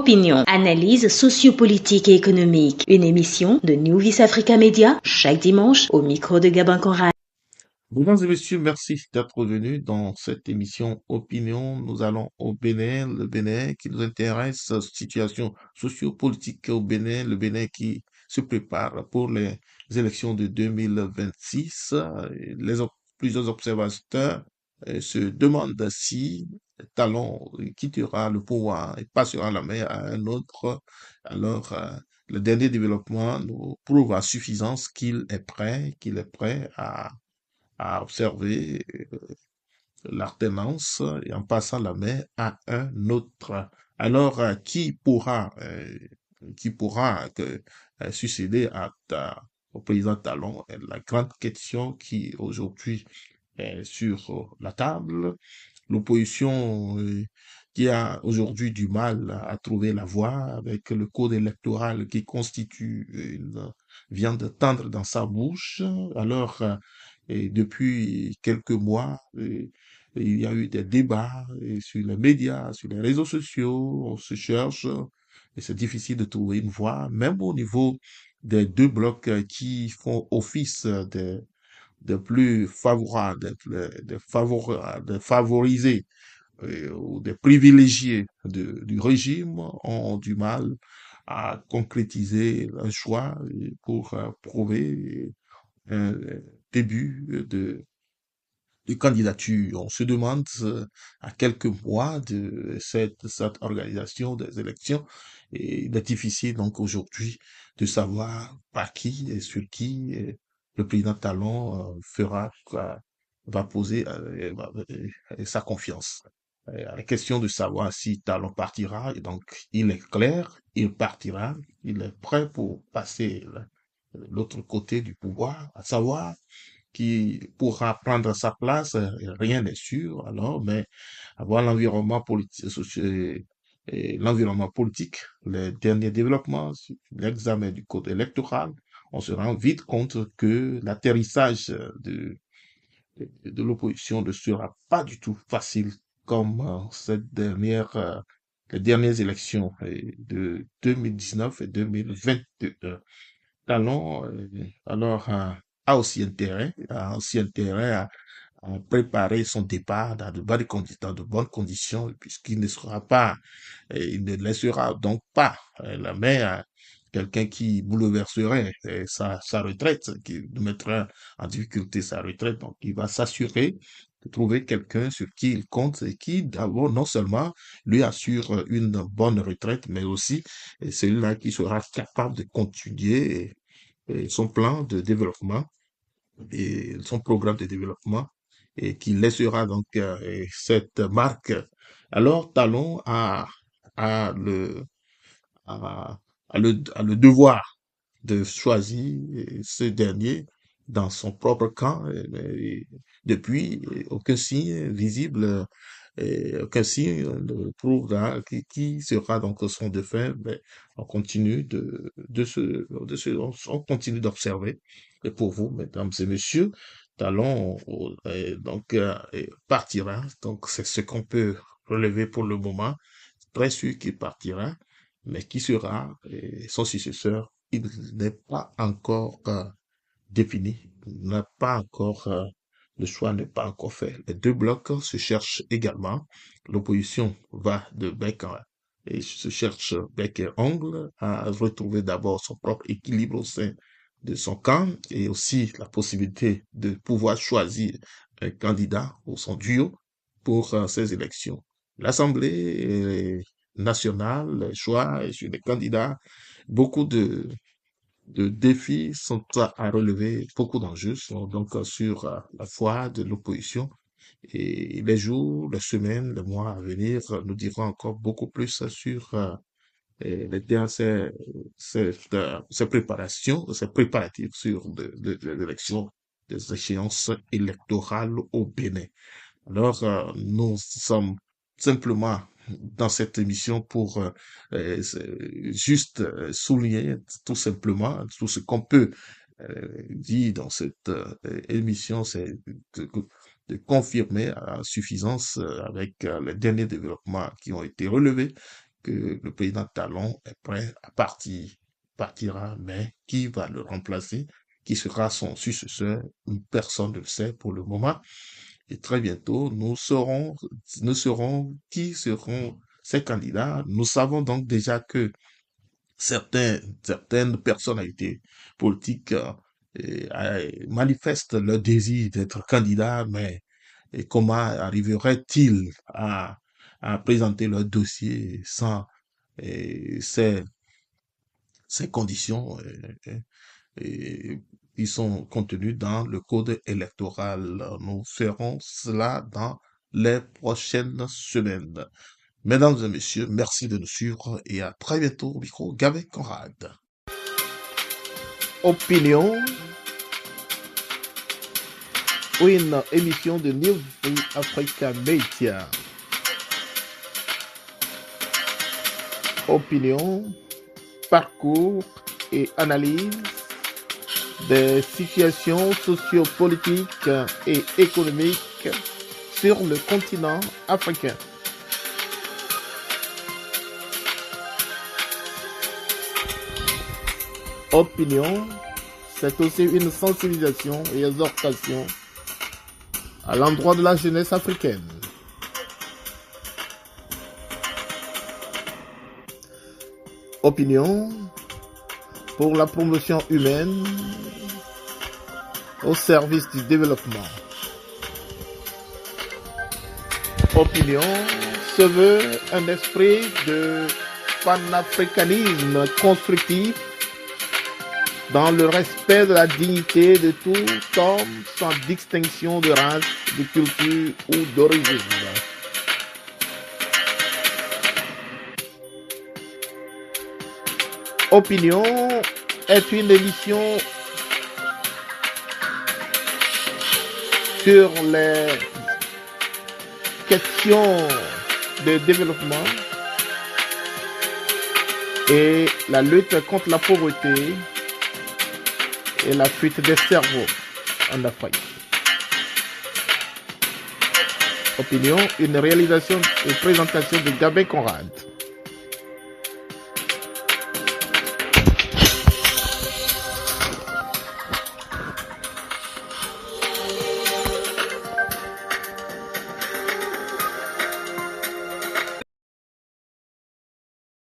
Opinion, analyse sociopolitique et économique. Une émission de New Vis Africa Media, chaque dimanche, au micro de Gabin Conrad. Mesdames et messieurs, merci d'être venus dans cette émission Opinion. Nous allons au Bénin, le Bénin qui nous intéresse, situation sociopolitique au Bénin, le Bénin qui se prépare pour les élections de 2026. Plusieurs observateurs se demandent si Talon quittera le pouvoir et passera la main à un autre. Alors, le dernier développement nous prouve à suffisance qu'il est prêt à observer l'alternance et en passant la main à un autre. Alors, qui pourra succéder au président Talon? La grande question qui aujourd'hui est sur la table. L'opposition qui a aujourd'hui du mal à trouver la voie avec le code électoral qui constitue une viande tendre dans sa bouche. Alors, et depuis quelques mois, il y a eu des débats sur les médias, sur les réseaux sociaux, on se cherche et c'est difficile de trouver une voie, même au niveau des deux blocs qui font office des plus favorables, des favorisés ou des privilégiés du régime ont du mal à concrétiser un choix pour prouver un début de candidature. On se demande à quelques mois de cette organisation des élections et il est difficile donc aujourd'hui de savoir par qui et sur qui le président Talon va poser sa confiance. La question de savoir si Talon partira, et donc il est clair, il partira, il est prêt pour passer l'autre côté du pouvoir, à savoir qui pourra prendre sa place, rien n'est sûr, alors, mais avoir l'environnement politique, l'environnement politique, les derniers développements, l'examen du code électoral, on se rend vite compte que l'atterrissage de l'opposition ne sera pas du tout facile comme les dernières élections de 2019 et 2022. Talon, a aussi intérêt à préparer son départ dans de bonnes conditions, puisqu'il ne sera pas, il ne laissera donc pas la main à quelqu'un qui bouleverserait sa retraite, qui mettrait en difficulté sa retraite. Donc, il va s'assurer de trouver quelqu'un sur qui il compte et qui, d'abord, non seulement lui assure une bonne retraite, mais aussi celui-là qui sera capable de continuer son plan de développement et son programme de développement et qui laissera donc cette marque. Alors, Talon a le, a le devoir de choisir ce dernier dans son propre camp. Mais depuis, aucun signe visible, aucun signe ne prouve là qui sera donc son défunt. Mais on continue on continue d'observer. Et pour vous, mesdames et messieurs, Talon partira. Donc c'est ce qu'on peut relever pour le moment. Très sûr qu'il partira, mais qui sera son successeur, il n'est pas encore défini, n'a pas encore, le choix n'est pas encore fait. Les deux blocs se cherchent également. L'opposition va de bec et se cherche bec et ongle à retrouver d'abord son propre équilibre au sein de son camp et aussi la possibilité de pouvoir choisir un candidat ou son duo pour ces élections. L'Assemblée nationale, les choix sur les candidats, beaucoup de défis sont à relever, beaucoup d'enjeux sont donc sur la voie de l'opposition. Et les jours, les semaines, les mois à venir nous diront encore beaucoup plus sur ces préparations, ces préparatifs sur l'élection des échéances électorales au Bénin. Alors, nous sommes simplement dans cette émission pour juste souligner tout simplement tout ce qu'on peut dire dans cette émission, c'est de, de confirmer à suffisance avec les derniers développements qui ont été relevés que le président Talon est prêt à partir, partira, mais qui va le remplacer, qui sera son successeur, personne ne le sait pour le moment. Et très bientôt, nous saurons qui seront ces candidats. Nous savons donc déjà que certaines personnalités politiques manifestent leur désir d'être candidats, mais comment arriveraient-ils à présenter leur dossier sans ces conditions qui sont contenues dans le code électoral? Nous ferons cela dans les prochaines semaines. Mesdames et messieurs, merci de nous suivre et à très bientôt au micro Gabin Conrad. Opinion, une émission de New Africa Media. Opinion, parcours et analyse des situations sociopolitiques et économiques sur le continent africain. Opinion, c'est aussi une sensibilisation et exhortation à l'endroit de la jeunesse africaine. Opinion, pour la promotion humaine au service du développement. Opinion se veut un esprit de panafricanisme constructif dans le respect de la dignité de tout homme sans distinction de race, de culture ou d'origine. Opinion est une émission sur les questions de développement et la lutte contre la pauvreté et la fuite des cerveaux en Afrique. Opinion, une réalisation et présentation de Gabin Conrad.